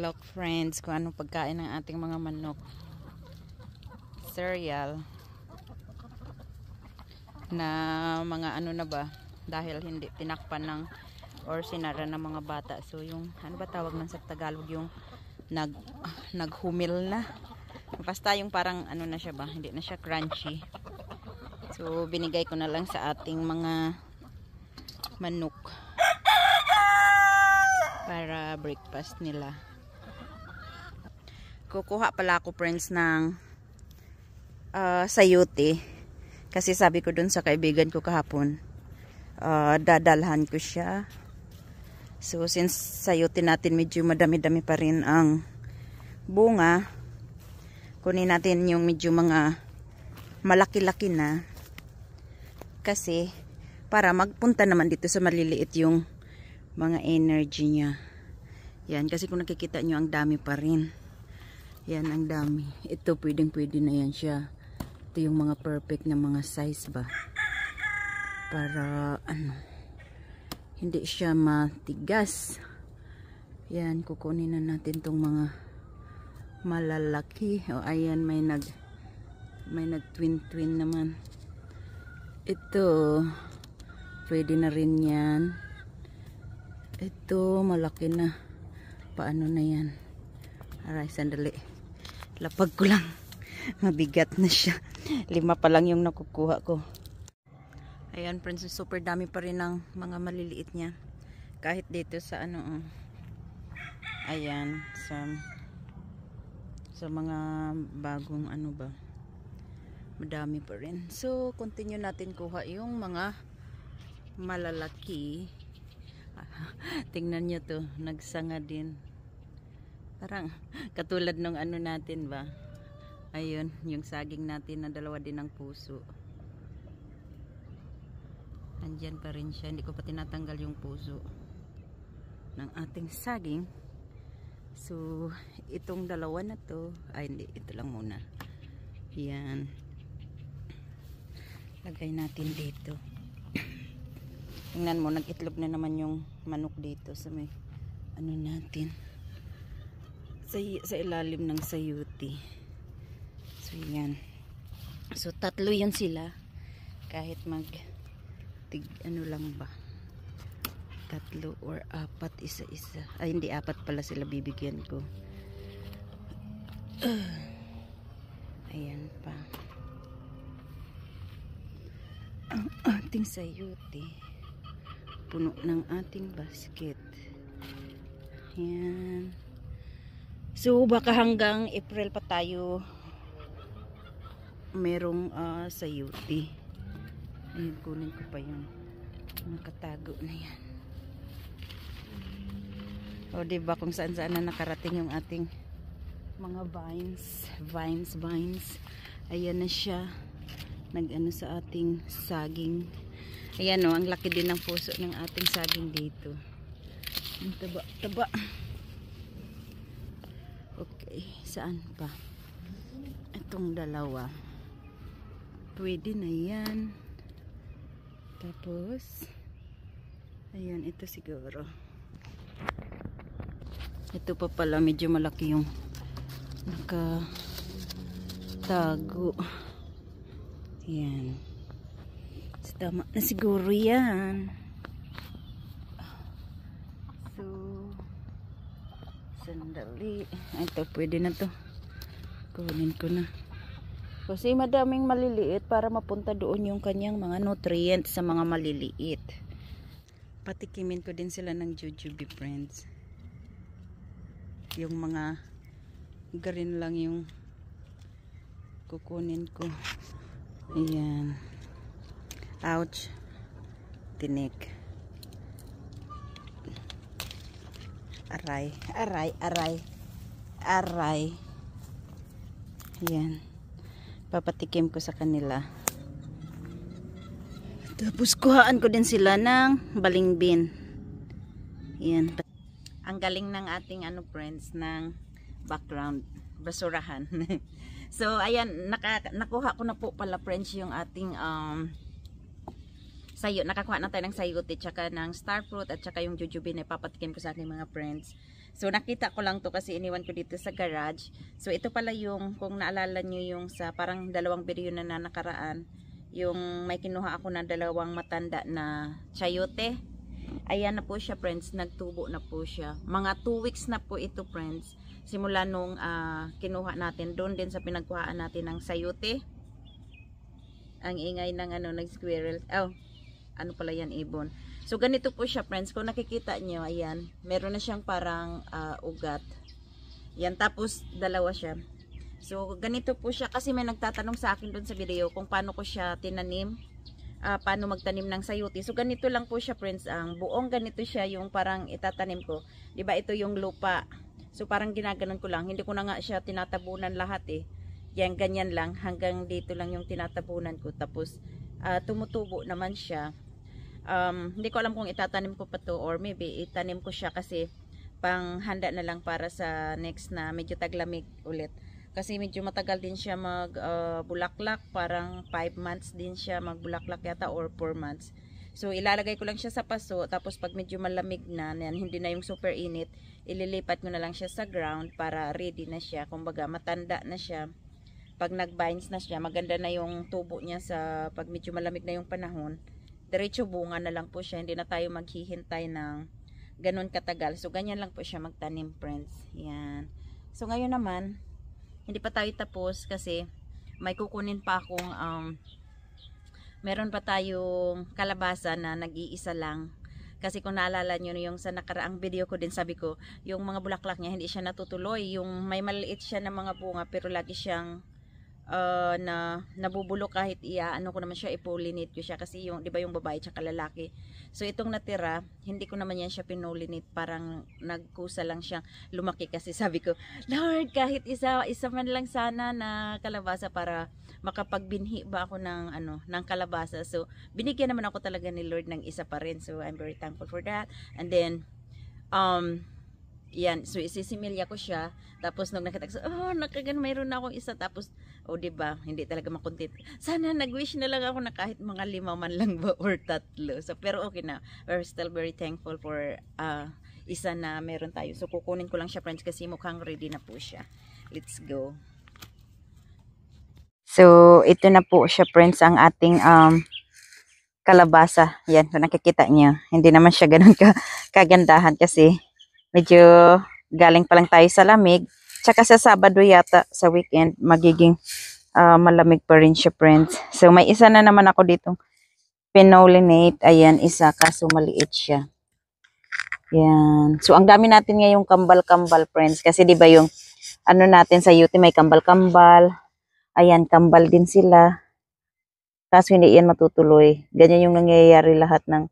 Look friends, kung anong pagkain ng ating mga manok. Cereal. Na mga ano na ba, dahil hindi tinakpan ng or sinara ng mga bata. So yung, ano ba tawag ng sa Tagalog, yung naghumil na. Basta yung parang ano na siya ba, hindi na siya crunchy. So binigay ko na lang sa ating mga manok para breakfast nila. Kukuha pala ako friends ng sayote. Kasi sabi ko dun sa kaibigan ko kahapon, dadalhan ko siya. So since sayote natin medyo madami-dami pa rin ang bunga, kunin natin yung medyo mga malaki-laki na. Kasi para magpunta naman dito sa maliliit yung mga energy niya. Yan, kasi kung nakikita nyo ang dami pa rin. Yan, ang dami. Ito, pwedeng-pwede na yan siya. Ito yung mga perfect na mga size ba. Para, ano, hindi siya matigas. Yan, kukunin na natin tong mga malalaki. O, ayan, may nag-twin-twin naman. Ito, pwede na rin yan. Ito, malaki na. Paano na yan? Aray, sandali. Lapag ko lang. Mabigat na siya. 5 pa lang yung nakukuha ko. Ayan, friends, super dami pa rin ng mga maliliit niya. Kahit dito sa ano, ayan, sa mga bagong ano ba. Madami pa rin. So, continue natin kuha yung mga malalaki. Tingnan nyo to, nagsanga din. Parang katulad nung ano natin ba. Ayun, yung saging natin na 2 din ng puso. Andyan pa rin siya. Hindi ko pa tinatanggal yung puso ng ating saging. So, itong 2 na to, ay hindi, ito lang muna. Yan. Lagay natin dito. Tingnan mo, nag-itlog na naman yung manok dito sa may ano natin. Sa ilalim ng sayote. So yan. So 3 yan sila. Kahit ano lang ba. 3 or 4 isa-isa. Ay hindi, 4 pala sila bibigyan ko. Ayan pa. Ang ating sayote. Puno ng ating basket. Ayan. So baka hanggang April pa tayo merong sayote. Ayun, kunin ko pa yun. Nakatago na yan. O diba kung saan saan na nakarating yung ating mga vines. Ayan na siya. Nag-ano sa ating saging. Ayan o, ang laki din ng puso ng ating saging dito. Ang taba. Okay, saan pa? Itong 2. Pwede na yan. Tapos, ayan, ito siguro. Ito pa pala, medyo malaki yung nakatago. Ayan. Tama na siguro yan. So, sandali. Ito, pwede na to. Kunin ko na. Kasi madaming maliliit para mapunta doon yung kanyang mga nutrients sa mga maliliit. Patikimin ko din sila ng jujube friends. Yung mga green lang yung kukunin ko. Ayan. Ouch. Tinik. Aray. Ayan. Papatikim ko sa kanila. Tapos kuhaan ko din sila ng balingbin. Ayan. Ang galing ng ating friends ng background. Basurahan. So ayan, nakuha ko na po pala friends yung ating sayo, nakakuha na tayo ng sayote, tsaka ng star fruit, at tsaka yung jujube na ipapatikim ko sa aking mga friends. So nakita ko lang to kasi iniwan ko dito sa garage. So ito pala yung, kung naalala nyo yung sa parang dalawang video na nakaraan, yung may kinuha ako na dalawang matanda na chayote. Ayan na po siya friends, nagtubo na po siya. Mga 2 weeks na po ito friends. Simula nung kinuha natin doon din sa pinagkuhaan natin ng sayote. Ang ingay ng ng squirrel. Oh, ano pala yan, ibon. So ganito po siya friends, kung nakikita nyo, ayan, meron na siyang parang ugat. Yan, tapos dalawa siya. So ganito po siya, kasi may nagtatanong sa akin doon sa video kung paano ko siya tinanim. Paano magtanim ng sayote. So ganito lang po siya friends, ang buong ganito siya yung parang itatanim ko. 'Di ba ito yung lupa. So parang ginaganon ko lang, hindi ko na nga siya tinatabunan lahat eh. Yan ganyan lang, hanggang dito lang yung tinatabunan ko. Tapos tumutubo naman siya. Hindi ko alam kung itatanim ko pa to or maybe itanim ko siya kasi pang handa na lang para sa next na medyo taglamig ulit. Kasi medyo matagal din siya magbulaklak, parang 5 months din siya magbulaklak yata or 4 months. So ilalagay ko lang siya sa paso, tapos pag medyo malamig na, hindi na yung super init, ililipat ko na lang siya sa ground para ready na siya. Kumbaga matanda na siya. Pag nag-vines na siya, maganda na yung tubo niya sa pag medyo malamig na yung panahon. Diretso bunga na lang po siya, hindi na tayo maghihintay ng ganun katagal. So ganyan lang po siya magtanim friends. Yan. So ngayon naman, hindi pa tayo tapos kasi may kukunin pa akong meron pa tayong kalabasa na nag-iisa lang. Kasi kung naalala nyo yung sa nakaraang video ko din, sabi ko yung mga bulaklak niya hindi siya natutuloy, yung may maliit siya na mga bunga pero lagi siyang na nabubulok kahit ano ko naman siya, i-pollinate ko siya kasi yung 'di ba yung babae tsaka lalaki. So itong natira, hindi ko naman yan siya pinollinate, parang nagkusa lang siyang lumaki kasi sabi ko, Lord, kahit isa man lang sana na kalabasa para makapagbinhi ba ako ng ng kalabasa. So binigyan naman ako talaga ni Lord ng isa pa rin. So I'm very thankful for that. And then yan, so isisimilya ko siya. Tapos nung nakita ko, nakagan mayroon na akong isa. Tapos, diba, hindi talaga makontent. Sana nag-wish na lang ako na kahit mga 5 man lang ba or 3. So, pero okay na. We're still very thankful for isa na meron tayo. So, kukunin ko lang siya friends kasi mukhang ready na po siya. Let's go. So, ito na po siya friends, ang ating kalabasa. Yan, kung nakikita niyo. Hindi naman siya ganun kagandahan kasi medyo galing pa lang tayo sa lamig. Tsaka sa Sabado yata, sa weekend, magiging malamig pa rin siya friends. So may isa na naman ako ditong pinollinate. Ayan, isa kaso maliit siya. Yan. So ang dami natin ngayong kambal-kambal friends. Kasi di ba yung natin sa UT may kambal-kambal. Ayan, kambal din sila. Kaso hindi yan matutuloy. Ganyan yung nangyayari lahat ng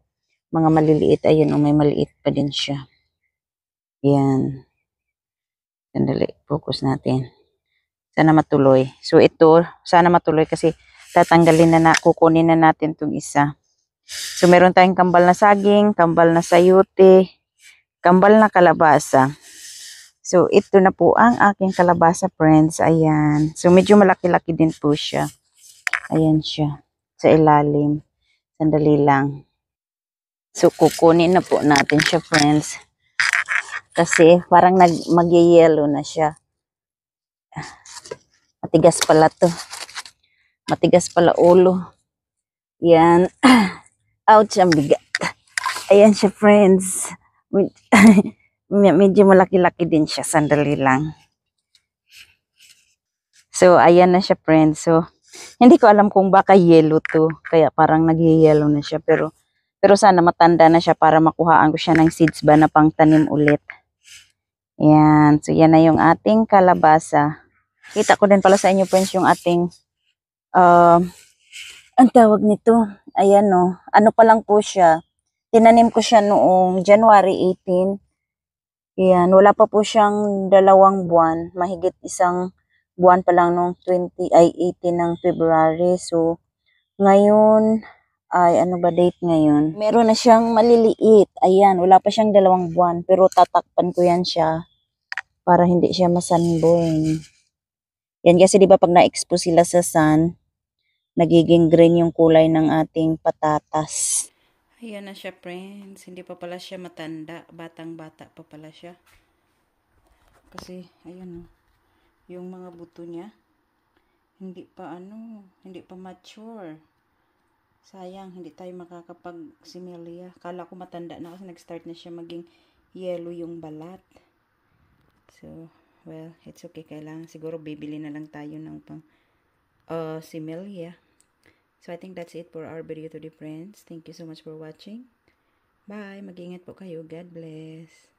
mga maliliit. Ayun, may maliit pa din siya. Yan. Sandali, focus natin. Sana matuloy. So ito, sana matuloy kasi tatanggalin na kukunin na natin itong isa. So meron tayong kambal na saging, kambal na sayote, kambal na kalabasa. So ito na po ang aking kalabasa friends. Ayan. So medyo malaki-laki din po siya. Ayan siya. Sa ilalim. Sandali lang. So kukunin na po natin siya friends. Kasi parang mag-yellow na siya. Matigas pala to. Matigas pala ulo. Yan. Ouch, ang bigat. Ayan siya friends. Medyo malaki-laki din siya. Sandali lang. So ayan na siya friends. So hindi ko alam kung baka yellow to. Kaya parang nag-yellow na siya. Pero sana matanda na siya para makuhaan ko siya ng seeds ba na pang tanim ulit. Yan. So, yan na yung ating kalabasa. Kita ko din pala sa inyo, friends, yung ating, ang tawag nito. Ayan, no. Ano pa lang po siya. Tinanim ko siya noong January 18. Yan. Wala pa po siyang 2 buwan. Mahigit 1 buwan pa lang noong 18 ng February. So, ngayon, ano ba date ngayon? Meron na siyang maliliit. Ayan, wala pa siyang 2 buwan. Pero tatakpan ko yan siya para hindi siya masunburn. Yan kasi 'di ba pag na-expose sila sa sun, nagiging green yung kulay ng ating patatas. Ayan na siya, friends. Hindi pa pala siya matanda. Batang-bata pa pala siya. Kasi, ayan, yung mga buto niya, hindi pa mature. Sayang, hindi tayo makakapag-similya. Kala ko matanda na kasi nag-start na siya maging yellow yung balat. So, well, it's okay. Kailangan siguro bibili na lang tayo ng pang similya. So, I think that's it for our video today, friends. Thank you so much for watching. Bye! Mag-ingat po kayo. God bless!